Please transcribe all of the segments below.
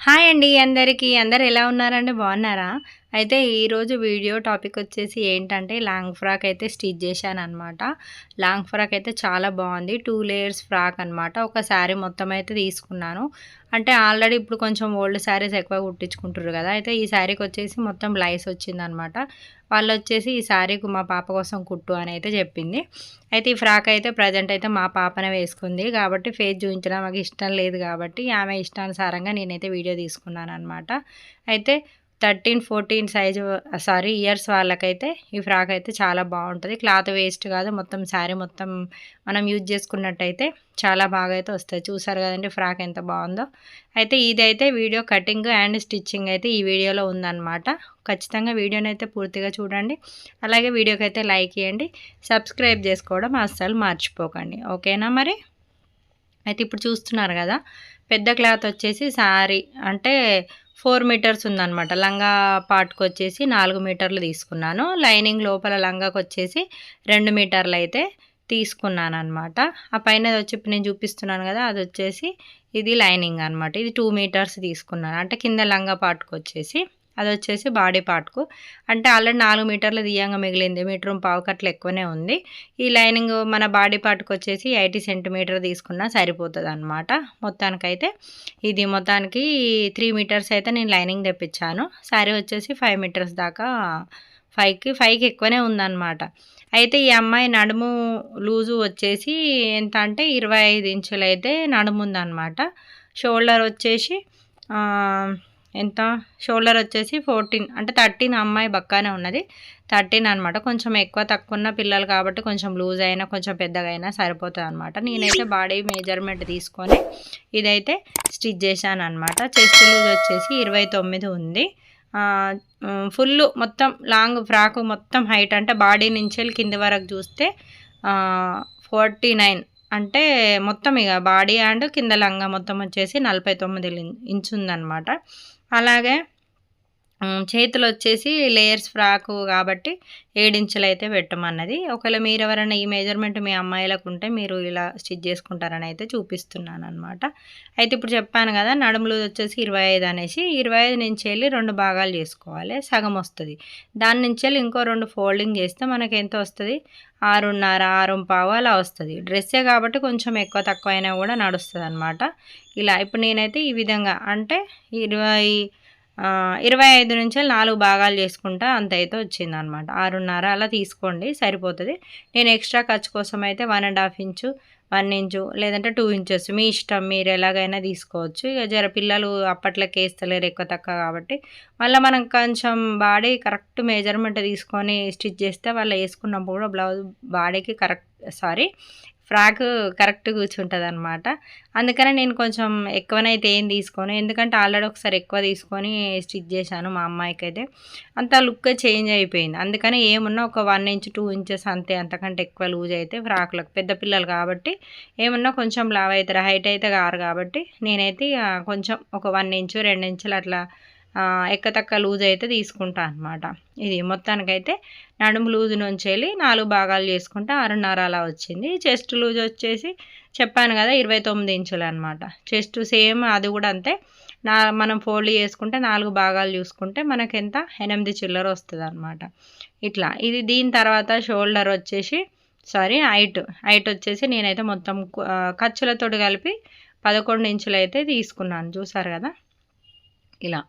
Hi అండి అందరికీ. అందరూ ఎలా ఉన్నారండి? బాగున్నారా? అయితే ఈరోజు వీడియో టాపిక్ వచ్చేసి ఏంటంటే లాంగ్ ఫ్రాక్ అయితే స్టిచ్ చేశాననమాట. లాంగ్ ఫ్రాక్ అయితే చాలా బాగుంది. 2 లేయర్స్ ఫ్రాక్ అనమాట. ఒక శారీ మొత్తం అయితే తీసుకున్నాను. అంటే ఆల్రెడీ ఇప్పుడు కొంచెం ఓల్డ్ శారీస్ ఎక్కువ కుట్టించుకుంటుర్రు కదా! అయితే ఈ శారీకి వచ్చేసి మొత్తం లైస్ వచ్చిందనమాట. వాళ్ళొచ్చేసి ఈ శారీకి మా పాప కోసం కుట్టు అని అయితే చెప్పింది. అయితే ఈ ఫ్రాక్ అయితే ప్రజెంట్ అయితే మా పాపనే వేసుకుంది. కాబట్టి ఫేస్ చూయించడం నాకు ఇష్టం లేదు కాబట్టి ఆమె ఇష్టానుసారంగా నేనైతే వీడియో తీసుకున్నాననమాట. అయితే 13, 14 సైజు ఇయర్స్ వాళ్ళకైతే ఈ ఫ్రాక్ అయితే చాలా బాగుంటుంది. క్లాత్ వేస్ట్ కాదు. మొత్తం శారీ మొత్తం మనం యూజ్ చేసుకున్నట్టయితే చాలా బాగా అయితే వస్తుంది. చూసారు కదండి ఫ్రాక్ ఎంత బాగుందో. అయితే ఇదైతే వీడియో కటింగ్ అండ్ స్టిచ్చింగ్ అయితే ఈ వీడియోలో ఉందన్నమాట. ఖచ్చితంగా వీడియోని అయితే పూర్తిగా చూడండి. అలాగే వీడియోకి అయితే లైక్ ఇవ్వండి. సబ్స్క్రైబ్ చేసుకోవడం అస్సలు మర్చిపోకండి. ఓకేనా మరి? అయితే ఇప్పుడు చూస్తున్నారు కదా, పెద్ద క్లాత్ వచ్చేసి శారీ అంటే 4 మీటర్స్ ఉందన్నమాట. లంగా పార్ట్కి వచ్చేసి 4 మీటర్లు తీసుకున్నాను. లైనింగ్ లోపల లంగాకి వచ్చేసి 2 మీటర్లు అయితే తీసుకున్నాను అనమాట. ఆ పైన వచ్చి ఇప్పుడు నేను చూపిస్తున్నాను కదా, అది వచ్చేసి ఇది లైనింగ్ అనమాట. ఇది 2 మీటర్స్ తీసుకున్నాను. అంటే కింద లంగా పార్ట్కి వచ్చేసి అది వచ్చేసి బాడీ పార్ట్కు. అంటే ఆల్రెడీ 4 మీటర్లు తీయంగా మిగిలింది. మీటర్ పావుకట్ల ఎక్కువనే ఉంది. ఈ లైనింగ్ మన బాడీ పార్ట్కి వచ్చేసి 80 సెంటీమీటర్ తీసుకున్నా సరిపోతుంది అనమాట. మొత్తానికైతే ఇది మొత్తానికి 3 మీటర్స్ అయితే నేను లైనింగ్ తెప్పించాను. శారీ వచ్చేసి 5 మీటర్స్ దాకా 5కి ఎక్కువనే ఉందన్నమాట. అయితే ఈ అమ్మాయి నడుము లూజు వచ్చేసి ఎంత అంటే 25 ఇంచులు అయితే నడుము ఉందన్నమాట. షోల్డర్ వచ్చేసి ఎంత షోల్డర్ వచ్చేసి 14 అంటే 13 అమ్మాయి బక్కానే ఉన్నది. 13 అనమాట. కొంచెం ఎక్కువ తక్కువ ఉన్న పిల్లలు కాబట్టి కొంచెం లూజ్ అయినా కొంచెం పెద్దగా అయినా సరిపోతుంది అనమాట. నేనైతే బాడీ మెజర్మెంట్ తీసుకొని ఇదైతే స్టిచ్ చేశాను అనమాట. చెస్ట్ లూజ్ వచ్చేసి 29 ఉంది. ఫుల్ మొత్తం లాంగ్ ఫ్రాక్ మొత్తం హైట్ అంటే బాడీ నుంచి కింది వరకు చూస్తే 49 అంటే మొత్తం ఇక బాడీ అండ్ కింద లంగా మొత్తం వచ్చేసి 49 ఇంచు ఉందన్నమాట. అలాగే చేతులు వచ్చేసి లేయర్స్ ఫ్రాకు కాబట్టి 7 ఇంచులు అయితే పెట్టమన్నది. ఒకవేళ మీరు ఎవరైనా ఈ మెజర్మెంట్ మీ అమ్మాయిలకు ఉంటే మీరు ఇలా స్టిచ్ చేసుకుంటారని అయితే చూపిస్తున్నాను అనమాట. అయితే ఇప్పుడు చెప్పాను కదా, నడుములు వచ్చేసి 25 అనేసి 25 నుంచి వెళ్ళి 2 భాగాలు చేసుకోవాలి. సగం వస్తుంది. దాని నుంచి వెళ్ళి ఇంకో 2 ఫోల్డింగ్ చేస్తే మనకి ఎంత వస్తుంది? 6:30, 6:15 అలా వస్తుంది. డ్రెస్సే కాబట్టి కొంచెం ఎక్కువ తక్కువ అయినా కూడా నడుస్తుంది అనమాట. ఇలా ఇప్పుడు నేనైతే ఈ విధంగా అంటే 25 నుంచి 4 భాగాలు చేసుకుంటా అంత అయితే వచ్చిందనమాట. 6:30 అలా తీసుకోండి సరిపోతుంది. నేను ఎక్స్ట్రా ఖర్చు కోసం అయితే 1.5 ఇంచు, 1 ఇంచు లేదంటే 2 ఇంచెస్ మీ ఇష్టం. మీరు ఎలాగైనా తీసుకోవచ్చు. ఇక జర పిల్లలు అప్పట్లోకి వేస్తలేరు ఎక్కువ తక్కువ కాబట్టి మళ్ళీ మనం కొంచెం బాడీ కరెక్ట్ మెజర్మెంట్ తీసుకొని స్టిచ్ చేస్తే వాళ్ళు వేసుకున్నప్పుడు కూడా బ్లౌజ్ బాడీకి ఫ్రాక్ కరెక్ట్ కూర్చుంటుంది అనమాట. అందుకనే నేను కొంచెం ఎక్కువనైతే ఏం తీసుకోను. ఎందుకంటే ఆల్రెడీ ఒకసారి ఎక్కువ తీసుకొని స్టిచ్ చేశాను మా అమ్మాయికి అయితే. అంత లుక్ చేంజ్ అయిపోయింది. అందుకని ఏమున్నా ఒక 1 ఇంచ్ 2 ఇంచెస్ అంతే, అంతకంటే ఎక్కువ లూజ్ అయితే ఫ్రాక్లకు పెద్ద పిల్లలు కాబట్టి ఏమున్నా కొంచెం లావ్ అవుతారు. హైట్ అయితే కారు కాబట్టి నేనైతే కొంచెం ఒక 1 ఇంచు 2 ఇంచులు అట్లా ఎక్కతక్క లూజ్ అయితే తీసుకుంటా అనమాట. ఇది మొత్తానికైతే నడుము లూజు నుంచి వెళ్ళి 4 భాగాలు చేసుకుంటే 6:30 అలా వచ్చింది. చెస్ట్ లూజ్ వచ్చేసి చెప్పాను కదా 29 ఇంచులు అనమాట. చెస్ట్ సేమ్ అది కూడా అంతే. మనం ఫోల్డ్ చేసుకుంటే 4 భాగాలు చూసుకుంటే మనకి ఎంత 8 చిల్లర వస్తుంది అనమాట. ఇట్లా ఇది దీని తర్వాత షోల్డర్ వచ్చేసి హైట్ వచ్చేసి నేనైతే మొత్తం ఖర్చులతోటి కలిపి 11 ఇంచులు అయితే తీసుకున్నాను. చూసారు కదా, ఇలా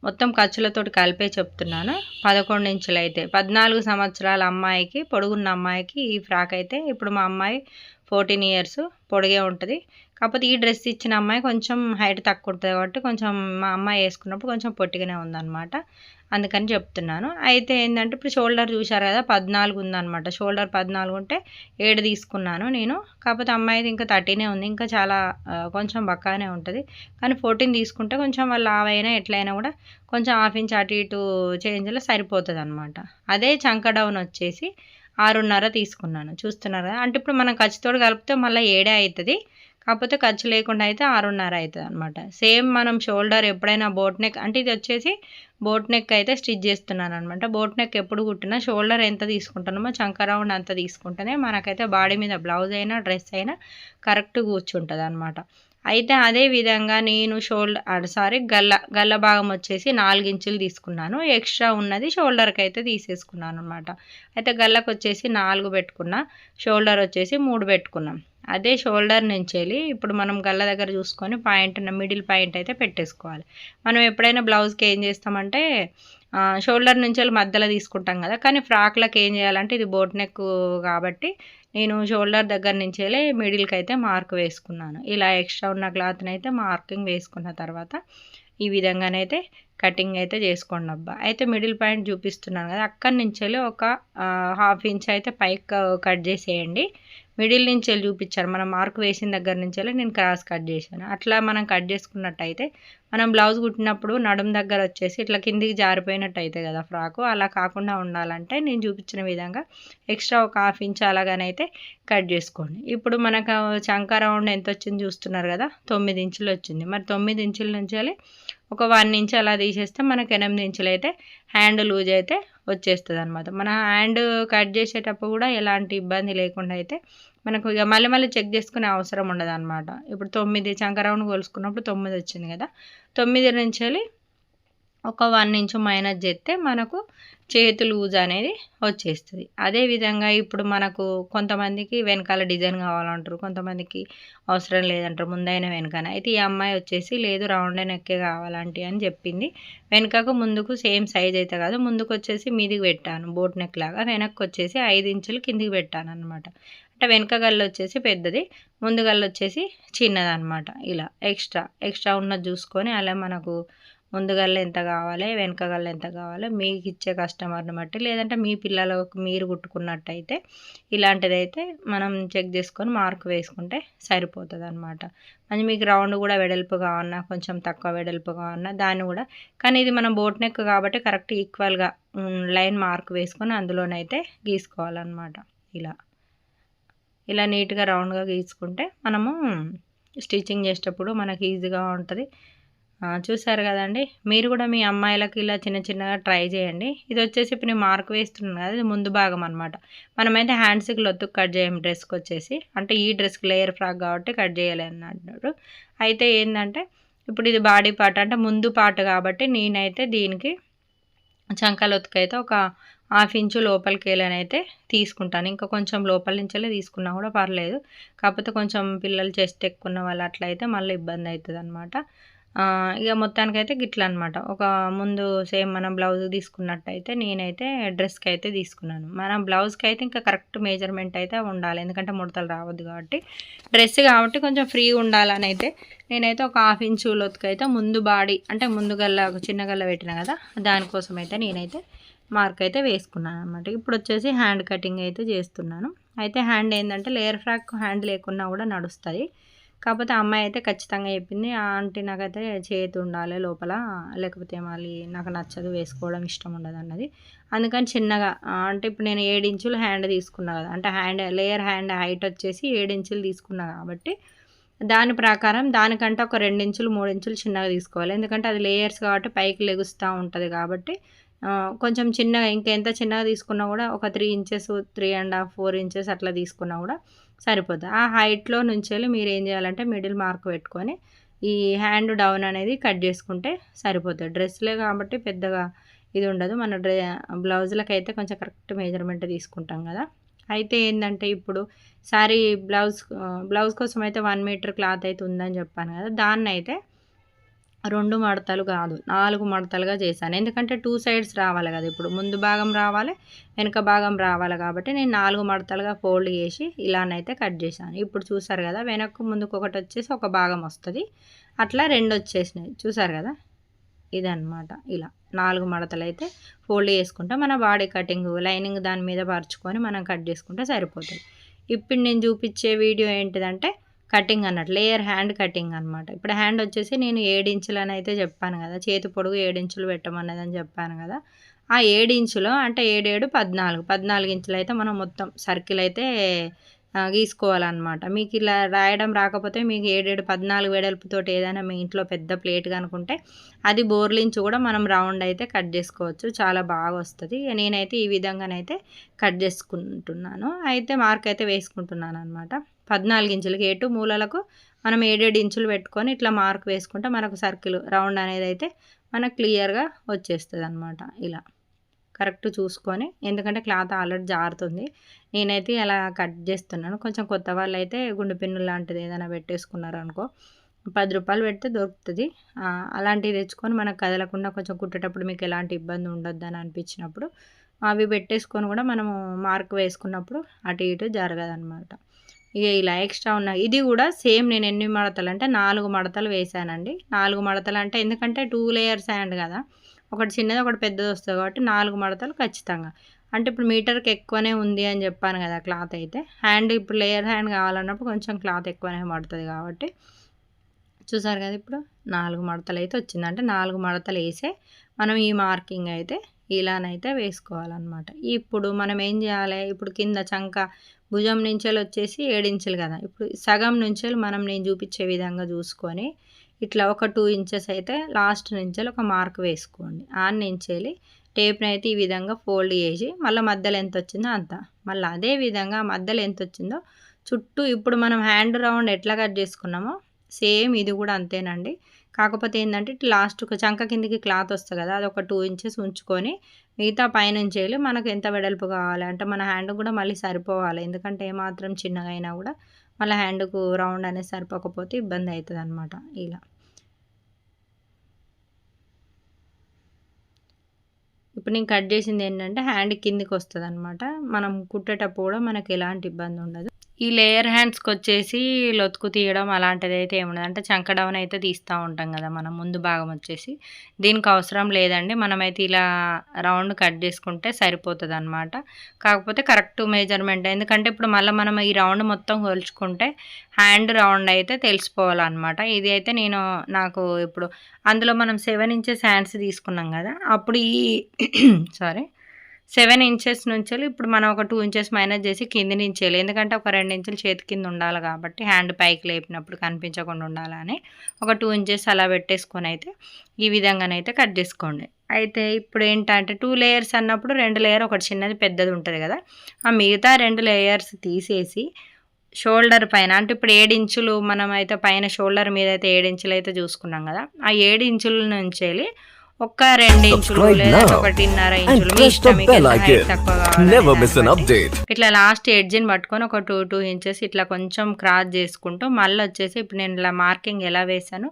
మొత్తం ఖర్చులతోటి కలిపే చెప్తున్నాను. 11 ఇంచులు అయితే 14 సంవత్సరాల అమ్మాయికి, పొడుగున్న అమ్మాయికి ఈ ఫ్రాక్ అయితే ఇప్పుడు మా అమ్మాయి 14 ఇయర్స్ పొడిగే ఉంటుంది. కాకపోతే ఈ డ్రెస్ ఇచ్చిన అమ్మాయి కొంచెం హైట్ తక్కువ ఉంటుంది కాబట్టి కొంచెం మా అమ్మాయి వేసుకున్నప్పుడు కొంచెం పొట్టిగానే ఉందన్నమాట. అందుకని చెప్తున్నాను. అయితే ఏంటంటే ఇప్పుడు షోల్డర్ చూశారు కదా 14 ఉందన్నమాట. షోల్డర్ 14 ఉంటే 7 తీసుకున్నాను నేను. కాకపోతే అమ్మాయిది ఇంకా 13 ఉంది. ఇంకా చాలా కొంచెం బక్కానే ఉంటుంది. కానీ 14 తీసుకుంటే కొంచెం వాళ్ళు లావైనా ఎట్లయినా కూడా కొంచెం 1/2 ఇంచ్ అటు ఇటు చేంజ్లో సరిపోతుంది అనమాట. అదే చంక డౌన్ వచ్చేసి 6:30 తీసుకున్నాను. చూస్తున్నారు కదా, అంటే ఇప్పుడు మనం ఖర్చుతోటి కలిపితే మళ్ళీ 7 అవుతుంది. కాకపోతే ఖర్చు లేకుండా అయితే 6:30 అవుతుంది అనమాట. సేమ్ మనం షోల్డర్ ఎప్పుడైనా బోట్ నెక్ అంటే ఇది వచ్చేసి బోట్ నెక్ అయితే స్టిచ్ చేస్తున్నాను అనమాట. బోట్ నెక్ ఎప్పుడు కుట్టినా షోల్డర్ ఎంత తీసుకుంటున్నామో చంక రౌండ్ అంత తీసుకుంటేనే మనకైతే బాడీ మీద బ్లౌజ్ అయినా డ్రెస్ అయినా కరెక్ట్ కూర్చుంటుంది అనమాట. అయితే అదే విధంగా నేను గల్ల భాగం వచ్చేసి 4 ఇంచులు తీసుకున్నాను. ఎక్స్ట్రా ఉన్నది షోల్డర్కి అయితే తీసేసుకున్నాను అనమాట. అయితే గల్లకు వచ్చేసి 4 పెట్టుకున్నా, షోల్డర్ వచ్చేసి 3 పెట్టుకున్నాం. అదే షోల్డర్ నుంచి ఇప్పుడు మనం గల్ల దగ్గర చూసుకొని మిడిల్ పాయింట్ అయితే పెట్టేసుకోవాలి. మనం ఎప్పుడైనా బ్లౌజ్కి ఏం చేస్తామంటే షోల్డర్ నుంచి మధ్యలో తీసుకుంటాం కదా, కానీ ఫ్రాక్లకు ఏం చేయాలంటే ఇది బోట్ నెక్ కాబట్టి నేను షోల్డర్ దగ్గర నుంచి మిడిల్కి అయితే మార్క్ వేసుకున్నాను. ఇలా ఎక్స్ట్రా ఉన్న క్లాత్ని అయితే మార్కింగ్ వేసుకున్న తర్వాత ఈ విధంగానైతే కటింగ్ అయితే చేసుకోండి అబ్బా. అయితే మిడిల్ పాయింట్ చూపిస్తున్నాను కదా, అక్కడి నుంచి ఒక 1/2 ఇంచ్ అయితే పైకి కట్ చేసేయండి. మిడిల్ నుంచి చూపించాను, మనం మార్క్ వేసిన దగ్గర నుంచి నేను క్రాస్ కట్ చేశాను. అట్లా మనం కట్ చేసుకున్నట్టయితే మనం బ్లౌజ్ కుట్టినప్పుడు నడుం దగ్గర వచ్చేసి ఇట్లా కిందికి జారిపోయినట్టు అయితే కదా ఫ్రాకు, అలా కాకుండా ఉండాలంటే నేను చూపించిన విధంగా ఎక్స్ట్రా ఒక 1/2 ఇంచ్ అలాగనైతే కట్ చేసుకోండి. ఇప్పుడు మనకు చంక రౌండ్ ఎంత వచ్చింది చూస్తున్నారు కదా, 9 ఇంచులు వచ్చింది. మరి 9 ఇంచుల నుంచి ఒక 1 ఇంచ్ అలా తీసేస్తే మనకు 8 ఇంచులు అయితే హ్యాండ్ లూజ్ అయితే వచ్చేస్తుంది అనమాట. మన హ్యాండ్ కట్ చేసేటప్పుడు కూడా ఎలాంటి ఇబ్బంది లేకుండా అయితే మనకు ఇక మళ్ళీ చెక్ చేసుకునే అవసరం ఉండదు అనమాట. ఇప్పుడు 9 చంక రౌండ్ కొలుసుకున్నప్పుడు 9 వచ్చింది కదా, 9 నుంచి ఒక 1 ఇంచు మైనస్ చేస్తే మనకు చేతి లూజ్ అనేది వచ్చేస్తుంది. అదేవిధంగా ఇప్పుడు మనకు కొంతమందికి వెనకాల డిజైన్ కావాలంటారు, కొంతమందికి అవసరం లేదంటారు, ముందైన వెనకన. అయితే ఈ అమ్మాయి వచ్చేసి లేదు రౌండ్ నెక్కే కావాలంటే అని చెప్పింది. వెనకకు ముందుకు సేమ్ సైజ్ అయితే కాదు, ముందుకు వచ్చేసి మీదికి పెట్టాను బోట్ నెక్ లాగా, వెనక్కి వచ్చేసి 5 ఇంచులు కిందికి పెట్టాను అనమాట. అంటే వెనక గల్లు వచ్చేసి పెద్దది, ముందు గల్లు వచ్చేసి చిన్నదనమాట. ఇలా ఎక్స్ట్రా ఉన్నది చూసుకొని అలా మనకు ముందు గల్ల ఎంత కావాలి, వెనక గల్ల ఎంత కావాలి మీకు ఇచ్చే కస్టమర్ని బట్టి, లేదంటే మీ పిల్లలకు మీరు కుట్టుకున్నట్టయితే ఇలాంటిదైతే మనం చెక్ చేసుకొని మార్క్ వేసుకుంటే సరిపోతుంది అనమాట. అది మీకు రౌండ్ కూడా వెడల్పు కావన్నా, కొంచెం తక్కువ వెడల్పు కావన్నా దాన్ని కూడా, కానీ ఇది మనం బోట్ నెక్ కాబట్టి కరెక్ట్ ఈక్వల్గా లైన్ మార్క్ వేసుకొని అందులోనైతే గీసుకోవాలన్నమాట. ఇలా నీట్గా రౌండ్గా గీసుకుంటే మనము స్టిచ్చింగ్ చేసేటప్పుడు మనకి ఈజీగా ఉంటుంది. చూసారు కదండి, మీరు కూడా మీ అమ్మాయిలకు ఇలా చిన్నగా ట్రై చేయండి. ఇది వచ్చేసి ఇప్పుడు నేను మార్క్ వేస్తున్నాను కదా, ఇది ముందు భాగం అనమాట. మనమైతే హ్యాండ్స్కి లొత్తుకు కట్ చేయం డ్రెస్కి వచ్చేసి, అంటే ఈ డ్రెస్కి లేయర్ ఫ్రాక్ కాబట్టి కట్ చేయాలి అన్నాడు. అయితే ఏంటంటే ఇప్పుడు ఇది బాడీ పార్ట్ అంటే ముందు పార్ట్ కాబట్టి నేనైతే దీనికి చంక లొత్తుకు అయితే ఒక 1/2 ఇంచు లోపలికి వెళ్ళనైతే తీసుకుంటాను. ఇంకా కొంచెం లోపల నుంచే తీసుకున్నా కూడా పర్లేదు, కాకపోతే కొంచెం పిల్లలు చెస్ట్ ఎక్కువ ఉన్న వాళ్ళు అట్లయితే మళ్ళీ ఇబ్బంది అవుతుంది అనమాట. ఇక మొత్తానికైతే గిట్లా అనమాట. ఒక ముందు సేమ్ మనం బ్లౌజ్ తీసుకున్నట్టయితే నేనైతే డ్రెస్కి అయితే తీసుకున్నాను. మనం బ్లౌజ్కి అయితే ఇంకా కరెక్ట్ మెజర్మెంట్ అయితే ఉండాలి, ఎందుకంటే ముడతలు రావద్దు కాబట్టి. డ్రెస్ కాబట్టి కొంచెం ఫ్రీ ఉండాలని అయితే నేనైతే ఒక 1/2 ఇంచు లోతుకైతే ముందు బాడీ అంటే ముందు గల్ల చిన్న గల్ల పెట్టిన కదా, దానికోసం అయితే నేనైతే మార్క్ అయితే వేసుకున్నాను అనమాట. ఇప్పుడు వచ్చేసి హ్యాండ్ కటింగ్ అయితే చేస్తున్నాను. అయితే హ్యాండ్ ఏంటంటే లేయర్ ఫ్రాక్ హ్యాండ్ లేకున్నా కూడా నడుస్తుంది, కాకపోతే అమ్మాయి అయితే ఖచ్చితంగా చెప్పింది, ఆంటీ నాకైతే చేతి ఉండాలి లోపల, లేకపోతే మళ్ళీ నాకు నచ్చదు, వేసుకోవడం ఇష్టం ఉండదు అన్నది. అందుకని చిన్నగా అంటే ఇప్పుడు నేను 7 ఇంచులు హ్యాండ్ తీసుకున్నా కదా, అంటే లేయర్ హ్యాండ్ హైట్ వచ్చేసి 7 ఇంచులు తీసుకున్నా కాబట్టి దాని ప్రకారం దానికంటే ఒక 2 ఇంచులు 3 ఇంచులు చిన్నగా తీసుకోవాలి, ఎందుకంటే అది లేయర్స్ కాబట్టి పైకి లెగుస్తూ ఉంటుంది కాబట్టి కొంచెం చిన్నగా ఇంకెంత చిన్నగా తీసుకున్నా కూడా ఒక 3 ఇంచెస్ 3.5 4 ఇంచెస్ అట్లా తీసుకున్నా కూడా సరిపోతుంది. ఆ హైట్లో నుంచి మీరు ఏం చేయాలంటే మిడిల్ మార్క్ పెట్టుకొని ఈ హ్యాండ్ డౌన్ అనేది కట్ చేసుకుంటే సరిపోతుంది. డ్రెస్లే కాబట్టి పెద్దగా ఇది ఉండదు, మన బ్లౌజులకు అయితే కొంచెం కరెక్ట్ మెజర్మెంట్ తీసుకుంటాం కదా. అయితే ఏంటంటే ఇప్పుడు సారీ బ్లౌజ్ కోసం అయితే 1 మీటర్ క్లాత్ అయితే ఉందని చెప్పాను కదా, దాన్ని అయితే 2 మడతలు కాదు 4 మడతలుగా చేశాను, ఎందుకంటే 2 సైడ్స్ రావాలి కదా, ఇప్పుడు ముందు భాగం రావాలి వెనుక భాగం రావాలి కాబట్టి నేను 4 మడతలుగా ఫోల్డ్ చేసి ఇలానైతే కట్ చేశాను. ఇప్పుడు చూసారు కదా, వెనక్కు ముందుకు ఒకటి వచ్చేసి ఒక భాగం వస్తుంది, అట్లా 2 వచ్చేసినాయి చూసారు కదా. ఇదన్నమాట, ఇలా 4 మడతలు అయితే ఫోల్డ్ చేసుకుంటే మన బాడీ కటింగ్ లైనింగ్ దాని మీద పరుచుకొని మనం కట్ చేసుకుంటే సరిపోతుంది. ఇప్పుడు నేను చూపించే వీడియో ఏంటిదంటే కటింగ్ అన్నట్టు లేయర్ హ్యాండ్ కటింగ్ అనమాట. ఇప్పుడు హ్యాండ్ వచ్చేసి నేను 7 ఇంచులు అని అయితే చెప్పాను కదా, చేతి పొడుగు 7 ఇంచులు పెట్టమన్నదని చెప్పాను కదా, ఆ 7 ఇంచులో అంటే 7 7 14 ఇంచులు అయితే మనం మొత్తం సర్కిల్ అయితే గీసుకోవాలన్నమాట. మీకు ఇలా రాయడం రాకపోతే మీకు 7 7 14 వెడల్పుతోటి ఏదైనా మీ ఇంట్లో పెద్ద ప్లేట్ కనుకుంటే అది బోర్లించి కూడా మనం రౌండ్ అయితే కట్ చేసుకోవచ్చు, చాలా బాగా వస్తుంది. నేనైతే ఈ విధంగానైతే కట్ చేసుకుంటున్నాను, అయితే మార్క్ అయితే వేసుకుంటున్నాను అనమాట. 14 ఇంచులకి ఎటు మూలలకు మనం 7 ఇంచులు పెట్టుకొని ఇట్లా మార్క్ వేసుకుంటే మనకు సర్కిల్ రౌండ్ అనేది అయితే మనకు క్లియర్గా వచ్చేస్తుంది అనమాట. ఇలా కరెక్ట్ చూసుకొని, ఎందుకంటే క్లాత్ ఆల్రెడీ జారుతుంది. నేనైతే అలా కట్ చేస్తున్నాను. కొంచెం కొత్త వాళ్ళైతే గుండు పిన్ను లాంటిది ఏదైనా పెట్టేసుకున్నారనుకో ₹10 పెడితే దొరుకుతుంది. అలాంటివి తెచ్చుకొని మనకు కదలకుండా కొంచెం కుట్టేటప్పుడు మీకు ఎలాంటి ఇబ్బంది ఉండొద్దని అనిపించినప్పుడు అవి పెట్టేసుకొని కూడా మనము మార్క్ వేసుకున్నప్పుడు అటు ఇటు జరగదనమాట. ఇక ఇలా ఎక్స్ట్రా ఉన్నాయి. ఇది కూడా సేమ్ నేను ఎన్ని మడతలు అంటే 4 మడతలు వేసానండి. 4 మడతలు అంటే ఎందుకంటే 2 లేయర్స్ హ్యాండ్ కదా, ఒకటి చిన్నది ఒకటి పెద్దది వస్తుంది కాబట్టి 4 మడతలు ఖచ్చితంగా. అంటే ఇప్పుడు మీటర్కి ఎక్కువనే ఉంది అని చెప్పాను కదా క్లాత్ అయితే. హ్యాండ్ ఇప్పుడు లేయర్ హ్యాండ్ కావాలన్నప్పుడు కొంచెం క్లాత్ ఎక్కువనే పడుతుంది కాబట్టి చూసారు కదా, ఇప్పుడు 4 మడతలు అయితే వచ్చింది. అంటే 4 మడతలు వేసే మనం ఈ మార్కింగ్ అయితే ఇలానైతే వేసుకోవాలన్నమాట. ఇప్పుడు మనం ఏం చేయాలి, ఇప్పుడు కింద చంక భుజం నుంచెలు వచ్చేసి 7 ఇంచులు కదా, ఇప్పుడు సగం నుంచెలు నేను చూపించే విధంగా చూసుకొని ఇట్లా ఒక 2 ఇంచెస్ అయితే లాస్ట్ నుంచెలు ఒక మార్క్ వేసుకోండి. నుంచెలి టేప్ని అయితే ఈ విధంగా ఫోల్డ్ చేసి మళ్ళీ మధ్యలో ఎంత వచ్చిందో అంత, మళ్ళీ అదే విధంగా మధ్యలో ఎంత వచ్చిందో చుట్టూ ఇప్పుడు మనం హ్యాండ్ రౌండ్ ఎట్లా కట్ చేసుకున్నామో సేమ్ ఇది కూడా అంతేనండి. కాకపోతే ఏంటంటే లాస్ట్ ఒక చంక కిందికి క్లాత్ వస్తుంది కదా, అది ఒక 2 ఇంచెస్ ఉంచుకొని మిగతా పైనుంచి వెళ్ళి మనకు ఎంత వెడల్పు కావాలి అంటే మన హ్యాండ్ కూడా మళ్ళీ సరిపోవాలి. ఎందుకంటే ఏమాత్రం చిన్నగా అయినా కూడా మళ్ళీ హ్యాండ్కు రౌండ్ అనేది సరిపోకపోతే ఇబ్బంది అవుతుంది అనమాట. ఇలా ఇప్పుడు నేను కట్ చేసింది ఏంటంటే హ్యాండ్ కిందికి వస్తుంది అనమాట. మనం కుట్టేటప్పుడు కూడా మనకు ఎలాంటి ఇబ్బంది ఉండదు. ఈ లేయర్ హ్యాండ్స్కి వచ్చేసి లొతుకు తీయడం అలాంటిది అయితే ఏముండదు. అంటే చంక డౌన్ అయితే తీస్తూ ఉంటాం కదా మనం ముందు భాగం వచ్చేసి, దీనికి అవసరం లేదండి. మనమైతే ఇలా రౌండ్ కట్ చేసుకుంటే సరిపోతుంది అనమాట. కాకపోతే కరెక్ట్ మెజర్మెంట్, ఎందుకంటే ఇప్పుడు మళ్ళీ మనం ఈ రౌండ్ మొత్తం కొలుచుకుంటే హ్యాండ్ రౌండ్ అయితే తెలిసిపోవాలన్నమాట. ఇది అయితే నాకు ఇప్పుడు అందులో మనం 7 ఇంచెస్ హ్యాండ్స్ తీసుకున్నాం కదా, అప్పుడు ఈ సారీ 7 ఇంచెస్ నుంచి ఇప్పుడు మనం ఒక 2 ఇంచెస్ మైనస్ చేసి కింది నుంచి, ఎందుకంటే ఒక 2 ఇంచులు చేతి కింద ఉండాలి కాబట్టి హ్యాండ్ పైకి లేపినప్పుడు కనిపించకుండా ఉండాలని ఒక 2 ఇంచెస్ అలా పెట్టేసుకొని అయితే ఈ విధంగానైతే కట్ చేసుకోండి. అయితే ఇప్పుడు ఏంటంటే 2 లేయర్స్ అన్నప్పుడు 2 లేయర్ ఒకటి చిన్నది పెద్దది ఉంటుంది కదా, ఆ మిగతా 2 లేయర్స్ తీసేసి షోల్డర్ పైన అంటే ఇప్పుడు 7 ఇంచులు మనమైతే పైన షోల్డర్ మీద అయితే 7 ఇంచులు అయితే చూసుకున్నాం కదా, ఆ 7 ఇంచుల నుంచి ఒక 2 ఇంచులు లేదా 1.5 ఇంచులు మీ ఇష్టం, తక్కువ కావాలి ఇట్లా లాస్ట్ ఎడ్జిని పట్టుకొని ఒక 2 ఇంచెస్ ఇట్లా కొంచెం క్రాస్ చేసుకుంటూ మళ్ళీ వచ్చేసి ఇప్పుడు నేను ఇలా మార్కింగ్ ఎలా వేసాను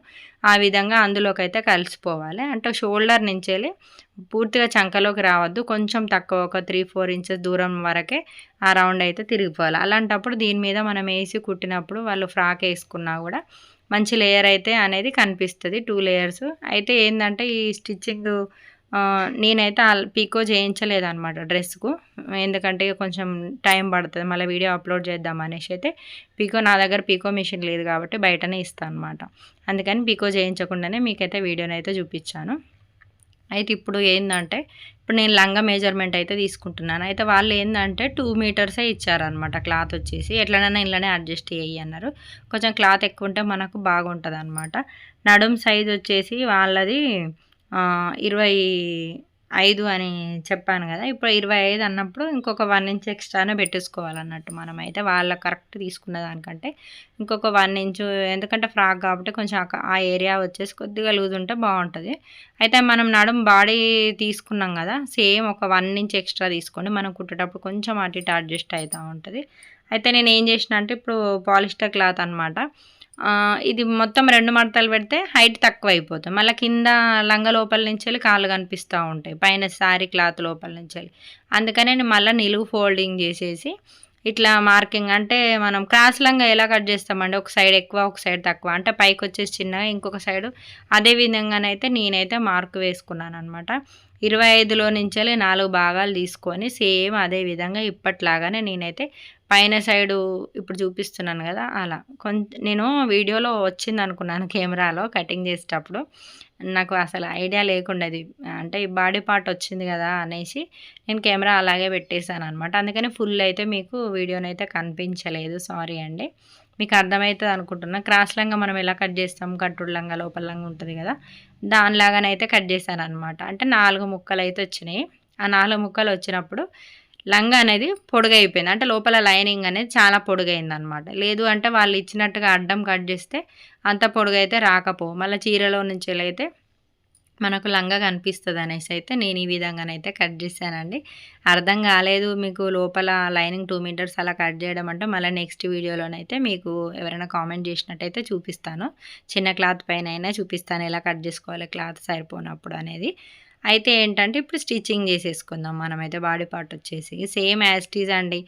ఆ విధంగా అందులోకి అయితే కలిసిపోవాలి. అంటే షోల్డర్ నుంచి పూర్తిగా చంకలోకి రావద్దు, కొంచెం తక్కువ ఒక 3-4 ఇంచెస్ దూరం వరకే ఆ రౌండ్ అయితే తిరిగిపోవాలి. అలాంటప్పుడు దీని మీద మనం వేసి కుట్టినప్పుడు వాళ్ళు ఫ్రాక్ వేసుకున్నా కూడా మంచి లేయర్ అయితే అనేది కనిపిస్తుంది. 2 లేయర్స్ అయితే ఏంటంటే ఈ స్టిచ్చింగ్ నేనైతే పీకో చేయించలేదన్నమాట డ్రెస్కు, ఎందుకంటే కొంచెం టైం పడుతుంది, మళ్ళీ వీడియో అప్లోడ్ చేద్దాం అనేసి అయితే నా దగ్గర పీకో మిషన్ లేదు కాబట్టి బయటనే ఇస్తాను అనమాట. అందుకని పీకో చేయించకుండానే మీకైతే వీడియోని అయితే చూపించాను. అయితే ఇప్పుడు ఏంటంటే ఇప్పుడు నేను లంగా మెజర్మెంట్ అయితే తీసుకుంటున్నాను. అయితే వాళ్ళు ఏంటంటే 2 మీటర్సే ఇచ్చారనమాట. క్లాత్ వచ్చేసి ఎట్లనైనా ఇలానే అడ్జస్ట్ చేయి అన్నారు. కొంచెం క్లాత్ ఎక్కువ ఉంటే మనకు బాగుంటుంది అనమాట. నడుం సైజ్ వచ్చేసి వాళ్ళది 25 అని చెప్పాను కదా, ఇప్పుడు 25 అన్నప్పుడు ఇంకొక 1 ఇంచ్ ఎక్స్ట్రానే పెట్టేసుకోవాలన్నట్టు. మనమైతే వాళ్ళ కరెక్ట్ తీసుకున్న దానికంటే ఇంకొక 1 ఇంచు, ఎందుకంటే ఫ్రాక్ కాబట్టి కొంచెం ఆ ఏరియా వచ్చేసి కొద్దిగా లూజ్ ఉంటే బాగుంటుంది. అయితే మనం నడుం బాడీ తీసుకున్నాం కదా, సేమ్ ఒక 1 ఇంచ్ ఎక్స్ట్రా తీసుకోండి. మనం కుట్టేటప్పుడు కొంచెం అటు ఇటు అడ్జస్ట్ అవుతూ ఉంటుంది. అయితే నేను ఏం చేసిన అంటే ఇప్పుడు పాలిస్టర్ క్లాత్ అనమాట, ఇది మొత్తం 2 మడతలు పెడితే హైట్ తక్కువ అయిపోతుంది. మళ్ళీ కింద లంగా లోపల నుంచి కాళ్ళు కనిపిస్తూ ఉంటాయి పైన శారీ క్లాత్ లోపల నుంచి. అందుకనే నేను మళ్ళీ నిలువు ఫోల్డింగ్ చేసేసి ఇట్లా మార్కింగ్, అంటే మనం క్రాస్ లంగా ఎలా కట్ చేస్తామండి, ఒక సైడ్ ఎక్కువ ఒక సైడ్ తక్కువ, అంటే పైకి వచ్చేసి చిన్నగా ఇంకొక సైడు అదే విధంగానైతే నేనైతే మార్క్ వేసుకున్నాను అనమాట. 25లో నుంచి 4 భాగాలు తీసుకొని సేమ్ అదే విధంగా ఇప్పట్లాగానే నేనైతే పైన సైడు ఇప్పుడు చూపిస్తున్నాను కదా అలా నేను వీడియోలో వచ్చింది అనుకున్నాను కెమెరాలో కటింగ్ చేసేటప్పుడు, నాకు అసలు ఐడియా లేకుండా అది అంటే ఈ బాడీ పార్ట్ వచ్చింది కదా అనేసి నేను కెమెరా అలాగే పెట్టేశాను అనమాట. అందుకని ఫుల్ అయితే మీకు వీడియోనైతే కనిపించలేదు, సారీ అండి. మీకు అర్థమవుతుంది అనుకుంటున్నా. క్రాస్ లంగా మనం ఎలా కట్ చేస్తాం, కట్టుడు లంగా లోపల లంగా ఉంటుంది కదా, దానిలాగానైతే కట్ చేశాను అనమాట. అంటే 4 ముక్కలు అయితే వచ్చినాయి. ఆ 4 ముక్కలు వచ్చినప్పుడు లంగా అనేది పొడుగైపోయింది. అంటే లోపల లైనింగ్ అనేది చాలా పొడుగైందనమాట. లేదు అంటే వాళ్ళు ఇచ్చినట్టుగా అడ్డం కట్ చేస్తే అంత పొడుగైతే రాకపోవు. మళ్ళీ చీరలో నుంచెలైతే మనకు లంగా కనిపిస్తదనేసైతే నేను ఈ విధంగానైతే కట్ చేశానండి. అర్థం కాలేదు మీకు లోపల లైనింగ్ 2 మీటర్స్ అలా కట్ చేయడం అంటే మళ్ళీ నెక్స్ట్ వీడియోలోనైతే మీకు ఎవరైనా కామెంట్ చేసినట్టయితే చూపిస్తాను. చిన్న క్లాత్ పైనైనా చూపిస్తాను ఎలా కట్ చేసుకోవాలి క్లాత్ సరిపోనప్పుడు అనేది. అయితే ఏంటంటే ఇప్పుడు స్టిచ్చింగ్ చేసేసుకుందాం మనమైతే బాడీ పార్ట్ వచ్చేసి. సేమ్ యాజ్ ఇట్ ఈజ్ అండి.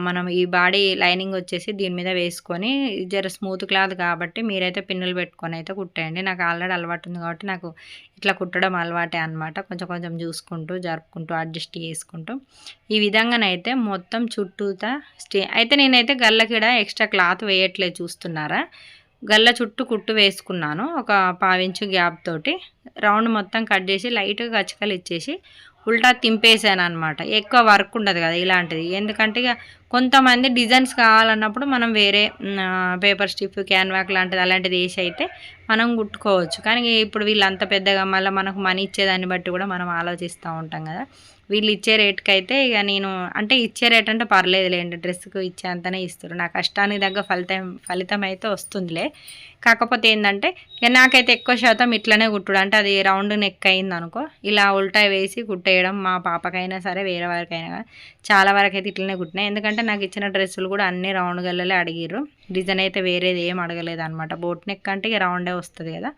మనం ఈ బాడీ లైనింగ్ వచ్చేసి దీని మీద వేసుకొని జర స్మూత్ క్లాత్ కాబట్టి మీరైతే పిన్నులు పెట్టుకొని అయితే కుట్టేయండి. నాకు ఆల్రెడీ అలవాటు ఉంది కాబట్టి నాకు ఇట్లా కుట్టడం అలవాటే అనమాట. కొంచెం కొంచెం చూసుకుంటూ, జరుపుకుంటూ, అడ్జస్ట్ చేసుకుంటూ ఈ విధంగానైతే మొత్తం చుట్టూతా అయితే నేనైతే గల్లకిడ ఎక్స్ట్రా క్లాత్ వేయట్లేదు చూస్తున్నారా? గల్ల చుట్టూ కుట్టు వేసుకున్నాను. ఒక పావించు గ్యాప్ తోటి రౌండ్ మొత్తం కట్ చేసి లైట్‌గా కచ్చకలు ఇచ్చేసి ఉల్టా తింపేసాననమాట. ఎక్కువ వర్క్ ఉండదు కదా ఇలాంటిది. ఎందుకంటే ఇగ కొంతమంది డిజైన్స్ కావాలన్నప్పుడు మనం వేరే పేపర్ స్టిఫ్, క్యాన్వాక్ లాంటిది అలాంటిది ఏసి అయితే మనం కుట్టుకోవచ్చు. కానీ ఇప్పుడు వీళ్ళంత పెద్దగా మళ్ళీ మనకు మనీ ఇచ్చేదాన్ని బట్టి కూడా మనం ఆలోచిస్తూ ఉంటాం కదా! వీళ్ళు ఇచ్చే రేట్‌కైతే ఇగ నేను అంటే ఇచ్చే రేట్ అంటే పర్లేదులేండి. డ్రెస్‌కు ఇచ్చేంతనే ఇస్తుర్రు. నా కష్టానికి తగ్గ ఫలితం అయితే వస్తుందిలే. కాకపోతే ఏందంటే ఇక నాకైతే ఎక్కువ శాతం ఇట్లనే కుట్టుడు. అంటే అది రౌండ్ నెక్ అయిందనుకో ఇలా ఉల్టా వేసి కుట్టేయడం మా పాపకైనా సరే వేరే వారికైనా చాలా వరకైతే ఇట్లనే కుట్టినా. ఎందుకంటే నాకు ఇచ్చిన డ్రెస్సులు కూడా అన్నీ రౌండ్ గల్లలే అడిగిర్రు. డిజైన్ అయితే వేరేది ఏం అడగలేదనమాట. బోట్ నెక్ అంటే ఇక రౌండే వస్తుంది కదా!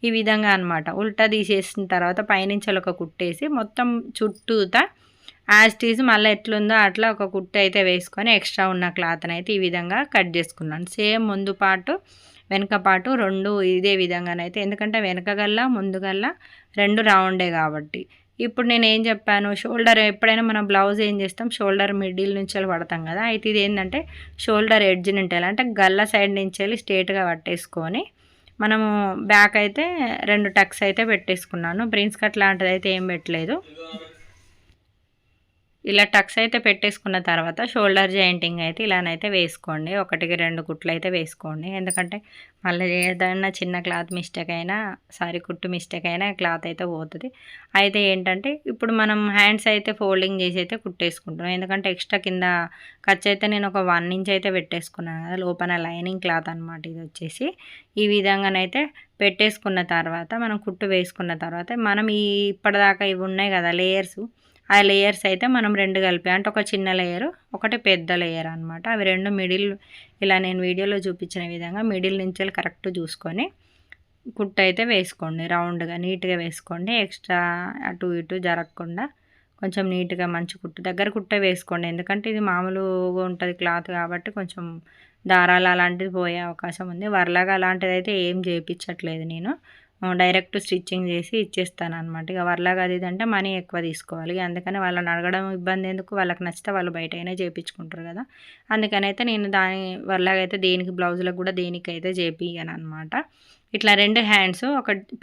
ఈ విధంగా అనమాట. ఉల్టా తీసేసిన తర్వాత పైనుంచి ఒక కుట్టేసి మొత్తం చుట్టూతా యాజ్ ఇట్ ఈజ్ మళ్ళీ ఎట్లుందో అట్లా ఒక కుట్టు అయితే వేసుకొని ఎక్స్ట్రా ఉన్న క్లాత్ని అయితే ఈ విధంగా కట్ చేసుకున్నాను. సేమ్ ముందు పాటు వెనక పాటు 2 ఇదే విధంగానైతే ఎందుకంటే వెనక గల్లా ముందు గల్లా 2 రౌండే కాబట్టి. ఇప్పుడు నేనేం చెప్పాను షోల్డర్ ఎప్పుడైనా మనం బ్లౌజ్ ఏం చేస్తాం షోల్డర్ మిడిల్ నుంచెల్లి పడతాం కదా! అయితే ఇదేంటంటే షోల్డర్ ఎడ్జ్ నుంచెల్లి అంటే గల్ల సైడ్ నుంచెల్లి స్ట్రెయిట్‌గా పట్టేసుకొని మనము బ్యాక్ అయితే 2 టక్స్ అయితే పెట్టేసుకున్నాను. ప్రిన్స్ కట్ లాంటిదైతే ఏం పెట్టలేదు. ఇలా టక్స్ అయితే పెట్టేసుకున్న తర్వాత షోల్డర్ జాయింటింగ్ అయితే ఇలానైతే వేసుకోండి. 1కి 2 కుట్లు అయితే వేసుకోండి. ఎందుకంటే మళ్ళీ ఏదైనా చిన్న క్లాత్ మిస్టేక్ అయినా కుట్టు మిస్టేక్ అయినా క్లాత్ అయితే పోతుంది. అయితే ఏంటంటే ఇప్పుడు మనం హ్యాండ్స్ అయితే ఫోల్డింగ్ చేసి అయితే కుట్టేసుకుంటున్నాం. ఎందుకంటే ఎక్స్ట్రా కింద ఖర్చు అయితే నేను ఒక 1 ఇంచ్ అయితే పెట్టేసుకున్నాను కదా! లోపల లైనింగ్ క్లాత్ అనమాట ఇది వచ్చేసి. ఈ విధంగానైతే పెట్టేసుకున్న తర్వాత మనం కుట్టు వేసుకున్న తర్వాత మనం ఇప్పటిదాకా ఇవి ఉన్నాయి కదా లేయర్స్ ఆ లేయర్స్ అయితే మనం 2 కలిపి అంటే ఒక చిన్న లేయరు, ఒకటి పెద్ద లేయర్ అనమాట. అవి 2 మిడిల్ ఇలా నేను వీడియోలో చూపించిన విధంగా మిడిల్ నుంచి కరెక్ట్ చూసుకొని కుట్టు అయితే వేసుకోండి. రౌండ్‌గా నీట్‌గా వేసుకోండి. ఎక్స్ట్రా అటు ఇటు జరగకుండా కొంచెం నీట్‌గా మంచి కుట్టు దగ్గర కుట్టే వేసుకోండి. ఎందుకంటే ఇది మామూలుగా ఉంటుంది క్లాత్ కాబట్టి కొంచెం దారాలు అలాంటివి పోయే అవకాశం ఉంది. వర్లాగా అలాంటిదైతే ఏం చేయించట్లేదు నేను. డైరెక్ట్ స్టిచ్చింగ్ చేసి ఇచ్చేస్తాననమాట. ఇక వర్లాగా అది ఇది అంటే మనీ ఎక్కువ తీసుకోవాలి. అందుకని వాళ్ళని అడగడం ఇబ్బంది ఎందుకు, వాళ్ళకి నచ్చితే వాళ్ళు బయటైనా చేయించుకుంటారు కదా! అందుకనైతే నేను వర్లాగా అయితే దేనికి బ్లౌజులకు కూడా దేనికైతే చేపియననమాట. ఇట్లా 2 హ్యాండ్స్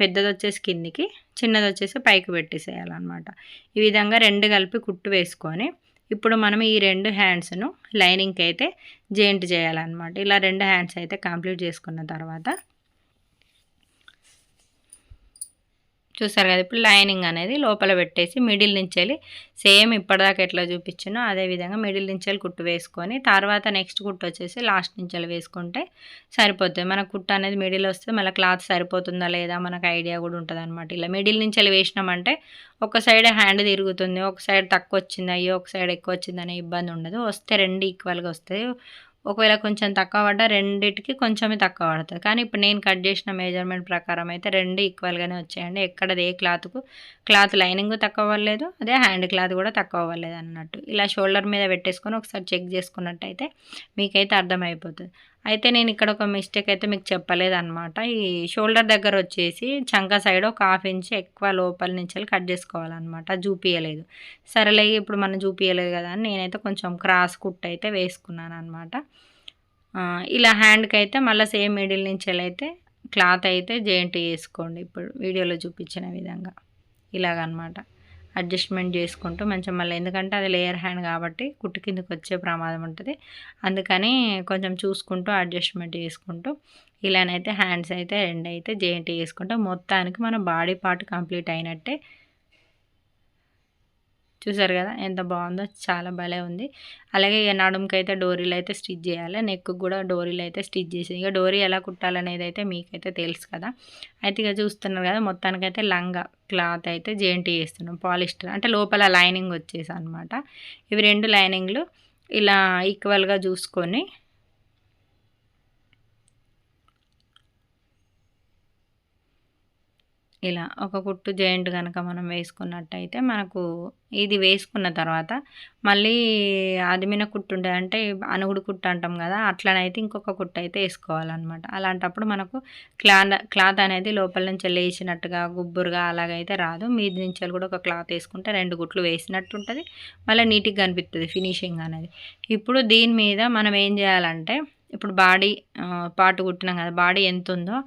పెద్దదొచ్చేసి కిందికి, చిన్నదొచ్చేసి పైకి పెట్టేసేయాలన్నమాట. ఈ విధంగా 2 కలిపి కుట్టు వేసుకొని ఇప్పుడు మనం ఈ 2 హ్యాండ్స్‌ను లైనింగ్‌కి అయితే జాయింట్ చేయాలన్నమాట. ఇలా 2 హ్యాండ్స్ అయితే కంప్లీట్ చేసుకున్న తర్వాత చూసారు కదా! ఇప్పుడు లైనింగ్ అనేది లోపల పెట్టేసి మిడిల్ నుంచెల్లి సేమ్ ఇప్పటిదాకా ఎట్లా చూపించానో అదే విధంగా మిడిల్ నుంచెల్లి కుట్టు వేసుకొని తర్వాత నెక్స్ట్ కుట్టు వచ్చేసి లాస్ట్ నుంచెల్లి వేసుకుంటే సరిపోతుంది. మన కుట్టు అనేది మిడిల్ వస్తే మళ్ళీ క్లాత్ సరిపోతుందా లేదా మనకు ఐడియా కూడా ఉంటుందన్నమాట. ఇలా మిడిల్ నుంచెల్లి వేసినామంటే ఒక సైడ్ హ్యాండ్ తిరుగుతుంది, ఒక సైడ్ తక్కువ వచ్చింది అయ్యో ఒక సైడ్ ఎక్కువ వచ్చిందనే ఇబ్బంది ఉండదు. వస్తే 2 ఈక్వల్గా వస్తాయి. ఒకవేళ కొంచెం తక్కువ పడ్డా రెండిటికి కొంచెమే తక్కువ పడుతుంది. కానీ ఇప్పుడు నేను కట్ చేసిన మెజర్మెంట్ ప్రకారం అయితే 2 ఈక్వల్గానే వచ్చాయండి. ఎక్కడది ఏ క్లాత్ లైనింగ్ తక్కువ అవ్వలేదు, అదే హ్యాండ్ క్లాత్ కూడా తక్కువ అవ్వలేదు అన్నట్టు. ఇలా షోల్డర్ మీద పెట్టేసుకొని ఒకసారి చెక్ చేసుకున్నట్టయితే మీకైతే అర్థమైపోతుంది. అయితే నేను ఇక్కడ ఒక మిస్టేక్ అయితే మీకు చెప్పలేదన్నమాట. ఈ షోల్డర్ దగ్గర వచ్చేసి చంక సైడ్ ఒక 1/2 ఇంచ్ ఎక్కువ లోపల నుంచి కట్ చేసుకోవాలన్నమాట. చూపియలేదు. సరేలే ఇప్పుడు మనం చూపియలేదు కదా అని నేనైతే కొంచెం క్రాస్ కుట్టు అయితే వేసుకున్నాను అనమాట. ఇలా హ్యాండ్కి అయితే మళ్ళీ సేమ్ మిడిల్ నుంచి అయితే క్లాత్ అయితే జాయింట్ చేసుకోండి. ఇప్పుడు వీడియోలో చూపించిన విధంగా ఇలాగనమాట. అడ్జస్ట్మెంట్ చేసుకుంటూ మంచిగా మళ్ళీ ఎందుకంటే అది లేయర్ హ్యాండ్ కాబట్టి కుట్టు కిందకి వచ్చే ప్రమాదం ఉంటుంది. అందుకని కొంచెం చూసుకుంటూ అడ్జస్ట్మెంట్ చేసుకుంటూ ఇలానైతే హ్యాండ్స్ అయితే 2 అయితే జాయింట్ చేసుకుంటూ మొత్తానికి మన బాడీ పార్ట్ కంప్లీట్ అయినట్టే. చూసారు కదా ఎంత బాగుందో, చాలా భలే ఉంది. అలాగే ఇక నడుముకైతే డోరీలు అయితే స్టిచ్ చేయాలి, నెక్ కూడా డోరీలు అయితే స్టిచ్ చేసి, ఇక డోరీ ఎలా కుట్టాలనేది అయితే మీకైతే తెలుసు కదా. అయితే ఇక చూస్తున్నారు కదా, మొత్తానికైతే లంగా క్లాత్ అయితే జేఎన్టీ చేస్తున్నాం, పాలిస్టర్ అంటే లోపల లైనింగ్ వచ్చేసి అనమాట. ఇవి 2 లైనింగ్లు ఇలా ఈక్వల్గా చూసుకొని ఇలా ఒక కుట్టు జాయింట్ కనుక మనం వేసుకున్నట్టయితే మనకు ఇది వేసుకున్న తర్వాత మళ్ళీ ఆదిమిన కుట్టు ఉండే అంటే అనుగుడు కుట్టు అంటాం కదా, అట్లనైతే ఇంకొక కుట్టు అయితే వేసుకోవాలన్నమాట. అలాంటప్పుడు మనకు క్లాత్ అనేది లోపల నుంచి లేచినట్టుగా గుబ్బురుగా అలాగైతే రాదు. మీది నుంచి కూడా ఒక క్లాత్ వేసుకుంటే 2 కుట్లు వేసినట్టు ఉంటుంది, మళ్ళీ నీట్గా కనిపిస్తుంది ఫినిషింగ్ అనేది. ఇప్పుడు దీని మీద మనం ఏం చేయాలంటే, ఇప్పుడు బాడీ పార్ట్ కుట్టినాం కదా, బాడీ ఎంత ఉందో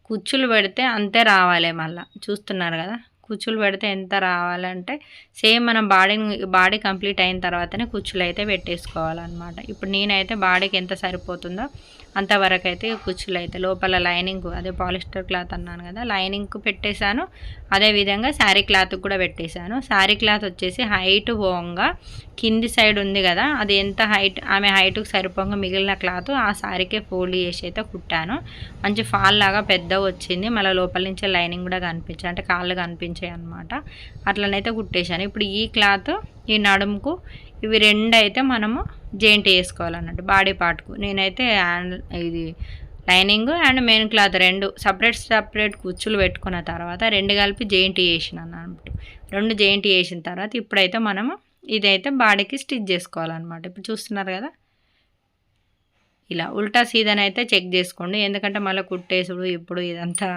కుచ్చులు పెడితే అంతే రావాలి. మళ్ళీ చూస్తున్నారు కదా, కుచ్చులు పెడితే ఎంత రావాలంటే సేమ్ మనం బాడీ కంప్లీట్ అయిన తర్వాతనే కుచ్చులు అయితే పెట్టేసుకోవాలన్నమాట. ఇప్పుడు నేనైతే బాడీకి ఎంత సరిపోతుందో అంతవరకు అయితే కుచ్చులు అయితే లోపల లైనింగ్ అదే పాలిస్టర్ క్లాత్ అన్నాను కదా, లైనింగ్కు పెట్టేశాను. అదేవిధంగా శారీ క్లాత్కి కూడా పెట్టేశాను. శారీ క్లాత్ వచ్చేసి హైట్ పోగా కింది సైడ్ ఉంది కదా, అది ఎంత హైట్ ఆమె హైట్కి సరిపోగా మిగిలిన క్లాత్ ఆ శారీకే ఫోల్డ్ చేసి అయితే కుట్టాను. మంచి ఫాల్ లాగా పెద్దగా వచ్చింది. మళ్ళీ లోపల నుంచి లైనింగ్ కూడా కనిపించాయి, అంటే కాళ్ళు కనిపించాయి అనమాట. అట్లనైతే కుట్టేశాను. ఇప్పుడు ఈ క్లాత్ ఈ నడుముకు ఇవి 2 అయితే మనము జాయింట్ వేసుకోవాలన్నట్టు బాడీ పార్ట్కు. నేనైతే ఇది lining and main cloth 2 separate కుచ్చులు పెట్టుకున్న తర్వాత 2 కలిపి జాయింట్ వేసినాను అన్నట్టు. 2 జాయింట్ వేసిన తర్వాత ఇప్పుడైతే మనము ఇదైతే బాడీకి స్టిచ్ చేసుకోవాలన్నమాట. ఇప్పుడు చూస్తున్నారు కదా, ఇలా ఉల్టా సీదని అయితే చెక్ చేసుకోండి, ఎందుకంటే మళ్ళీ కుట్టేసుడు ఇప్పుడు ఇదంతా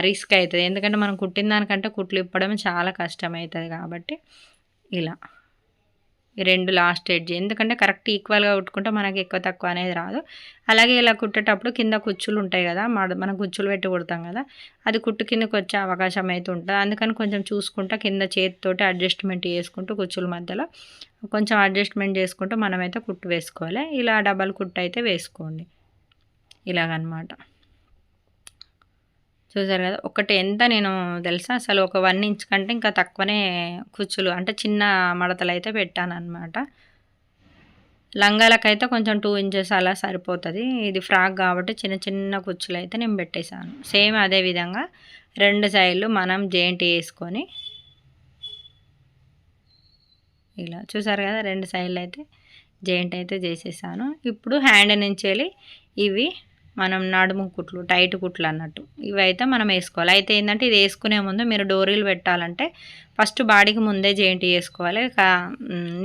రిస్క్ అవుతుంది. ఎందుకంటే మనం కుట్టిన దానికంటే కుట్లు ఇప్పడం చాలా కష్టమవుతుంది కాబట్టి ఇలా ఈ 2 లాస్ట్ ఎడ్జ్, ఎందుకంటే కరెక్ట్ ఈక్వల్గా కుట్టుకుంటే మనకి ఎక్కువ తక్కువ అనేది రాదు. అలాగే ఇలా కుట్టేటప్పుడు కింద కుచ్చులు ఉంటాయి కదా, మనం కుచ్చులు పెట్టి కుడతాం కదా, అది కుట్టు కిందకి వచ్చే అవకాశం అయితే ఉంటుంది. అందుకని కొంచెం చూసుకుంటా కింద చేతితోటి అడ్జస్ట్మెంట్ చేసుకుంటూ కుచ్చుల మధ్యలో కొంచెం అడ్జస్ట్మెంట్ చేసుకుంటూ మనమైతే కుట్టు వేసుకోవాలి. ఇలా డబల్ కుట్టు అయితే వేసుకోండి ఇలాగనమాట. చూసారు కదా, ఒకటి ఎంత నేను తెలుసా అసలు ఒక 1 ఇంచ్ కంటే ఇంకా తక్కువనే కుచ్చులు అంటే చిన్న మడతలు అయితే పెట్టాను అనమాట. లంగాలకైతే కొంచెం 2 ఇంచెస్ అలా సరిపోతుంది. ఇది ఫ్రాక్ కాబట్టి చిన్న చిన్న కుచ్చులు అయితే నేను పెట్టేశాను. సేమ్ అదే విధంగా 2 సైడ్లు మనం జాయింట్ వేసుకొని ఇలా చూసారు కదా, 2 సైడ్లు అయితే జాయింట్ అయితే చేసేసాను. ఇప్పుడు హ్యాండ్ నుంచి వెళ్ళి ఇవి మనం నడుము కుట్లు టైట్ కుట్లు అన్నట్టు ఇవైతే మనం వేసుకోవాలి. అయితే ఏంటంటే ఇది వేసుకునే ముందు మీరు డోరీలు పెట్టాలంటే ఫస్ట్ బాడీకి ముందే జాయింట్ చేసుకోవాలి.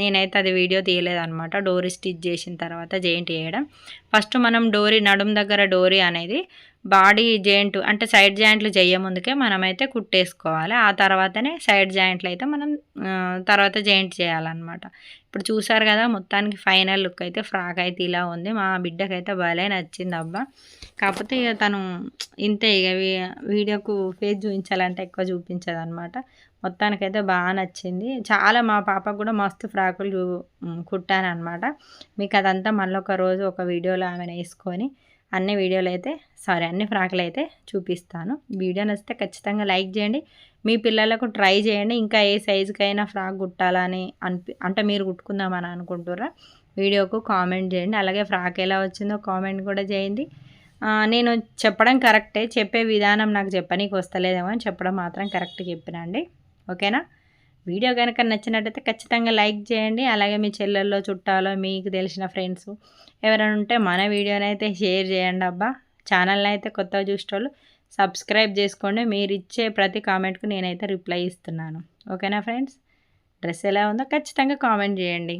నేనైతే అది వీడియో తీయలేదన్నమాట. డోరీ స్టిచ్ చేసిన తర్వాత జాయింట్ చేయడం. ఫస్ట్ మనం డోరీ నడుము దగ్గర డోరీ అనేది బాడీ జాయింట్ అంటే సైడ్ జాయింట్లు చేయముందుకే మనమైతే కుట్టేసుకోవాలి. ఆ తర్వాతనే సైడ్ జాయింట్లు అయితే మనం తర్వాత జాయింట్ చేయాలన్నమాట. ఇప్పుడు చూసారు కదా, మొత్తానికి ఫైనల్ లుక్ అయితే ఫ్రాక్ అయితే ఇలా ఉంది. మా బిడ్డకైతే భలే నచ్చింది అబ్బా. కాకపోతే ఇక తను ఇంతే, ఇక వీడియోకు ఫేస్ చూపించాలంటే ఎక్కువ చూపించదు అనమాట. మొత్తానికైతే బాగా నచ్చింది. చాలా మా పాపకు కూడా మస్తు ఫ్రాకులు కుట్టాను అనమాట. మీకు అదంతా మళ్ళీ ఒక రోజు ఒక వీడియోలో ఆమెను వేసుకొని అన్ని ఫ్రాకులు అయితే చూపిస్తాను. వీడియో నచ్చితే ఖచ్చితంగా లైక్ చేయండి. మీ పిల్లలకు ట్రై చేయండి. ఇంకా ఏ సైజుకైనా ఫ్రాక్ కుట్టాలని అంటే మీరు కుట్టుకుందామని అనుకుంటుర్రా, వీడియోకు కామెంట్ చేయండి. అలాగే ఫ్రాక్ ఎలా వచ్చిందో కామెంట్ కూడా చేయండి. నేను చెప్పడం కరెక్టే, చెప్పే విధానం నాకు చెప్పనీకి వస్తలేదేమో అని చెప్పడం మాత్రం కరెక్ట్ చెప్పినండి. ఓకేనా? వీడియో కనుక నచ్చినట్టయితే ఖచ్చితంగా లైక్ చేయండి. అలాగే మీ చెల్లెల్లో చుట్టాలో మీకు తెలిసిన ఫ్రెండ్స్ ఎవరైనా ఉంటే మన వీడియోనైతే షేర్ చేయండి అబ్బా. ఛానల్ని అయితే కొత్తగా చూసేటోళ్ళు సబ్స్క్రైబ్ చేసుకోండి. మీరు ఇచ్చే ప్రతి కామెంట్కు నేనైతే రిప్లై ఇస్తున్నాను. ఓకేనా ఫ్రెండ్స్? డ్రెస్ ఎలా ఉందో ఖచ్చితంగా కామెంట్ చేయండి.